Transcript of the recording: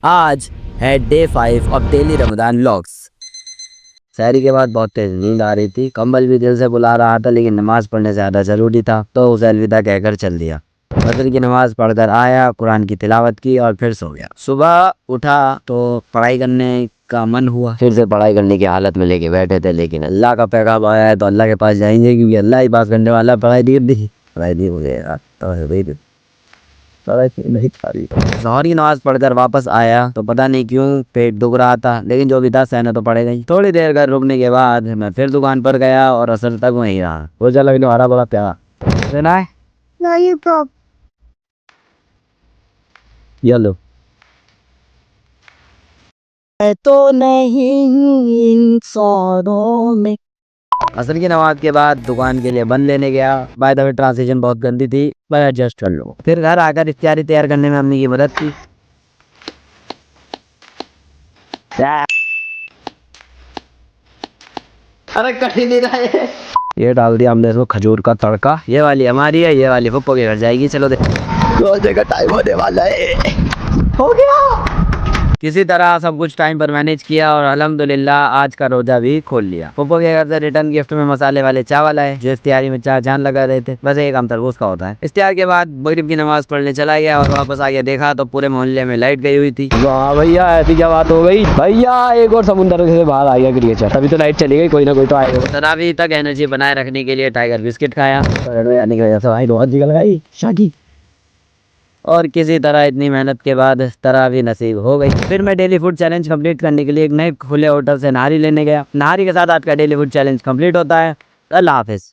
आज है day 5 of daily Ramzan vlogs. सहरी के बाद बहुत तेज नींद आ रही थी, कंबल भी दिल से बुला रहा था, लेकिन नमाज पढ़ने ज़्यादा ज़रूरी था तो उसे अलविदा कहकर चल दिया। फजर की नमाज पढ़कर आया, कुरान की तिलावत की और फिर सो गया। सुबह उठा तो पढ़ाई करने का मन हुआ, फिर से पढ़ाई करने की हालत में लेके बैठे थे, लेकिन अल्लाह का पैगाम आया है तो अल्लाह के पास जाएंगे, क्योंकि अल्लाह ही पास करने वाला। पढ़ाई दी मुझे यार, नहीं खा रही। ज़ोहर की नमाज पढ़कर वापस आया तो पता नहीं क्यों पेट दुख रहा था, लेकिन जो भी था सहना तो पड़ेगा ही। थोड़ी देर घर रुकने के बाद मैं फिर दुकान पर गया और असर तक वहीं रहा। वो चला भी हरा बड़ा प्यारा लेना है। नहीं तो ये लो। मैं तो नहीं इंसानों में। असर की नमाज के बाद दुकान के लिए बन लेने गया। बाय द वे ट्रांसलेशन बहुत गंदी थी, पर एडजस्ट कर लो। फिर घर आकर इफ्तारी तैयार करने में अम्मी की मदद की। अरे कठी नहीं रहा है। ये डाल दिया हमने इसको खजूर का तड़का। ये वाली हमारी है, ये वाली पप्पो के घर जाएगी। चलो दे, रोजे का टाइम होने वाला है। हो गया। किसी तरह सब कुछ टाइम पर मैनेज किया और अल्हम्दुलिल्लाह आज का रोजा भी खोल लिया। पप्पो के घर से रिटर्न गिफ्ट में मसाले वाले चावल आए, जो इफ्तियारी में चार जान लगा रहे थे। बस एक हम तरबूज का होता है। इफ्तियार के बाद मगरिब की नमाज पढ़ने चला गया और वापस आके देखा तो पूरे मोहल्ले में लाइट गई हुई थी। वाह भैया, ऐसी क्या बात हो गई भैया, एक और समुंदर से बाहर आ गया क्रिएचर। तभी तो लाइट चली गई, कोई ना कोई तो आएगा। तरावी तक एनर्जी बनाए रखने के लिए टाइगर बिस्किट खाया, यानी कि वजह से भाई रोज निकल गई शादी। और किसी तरह इतनी मेहनत के बाद तरावी नसीब हो गई। फिर मैं डेली फूड चैलेंज कंप्लीट करने के लिए एक नए खुले होटल से नारी लेने गया। नारी के साथ आज का डेली फूड चैलेंज कंप्लीट होता है। अल्लाह हाफिज।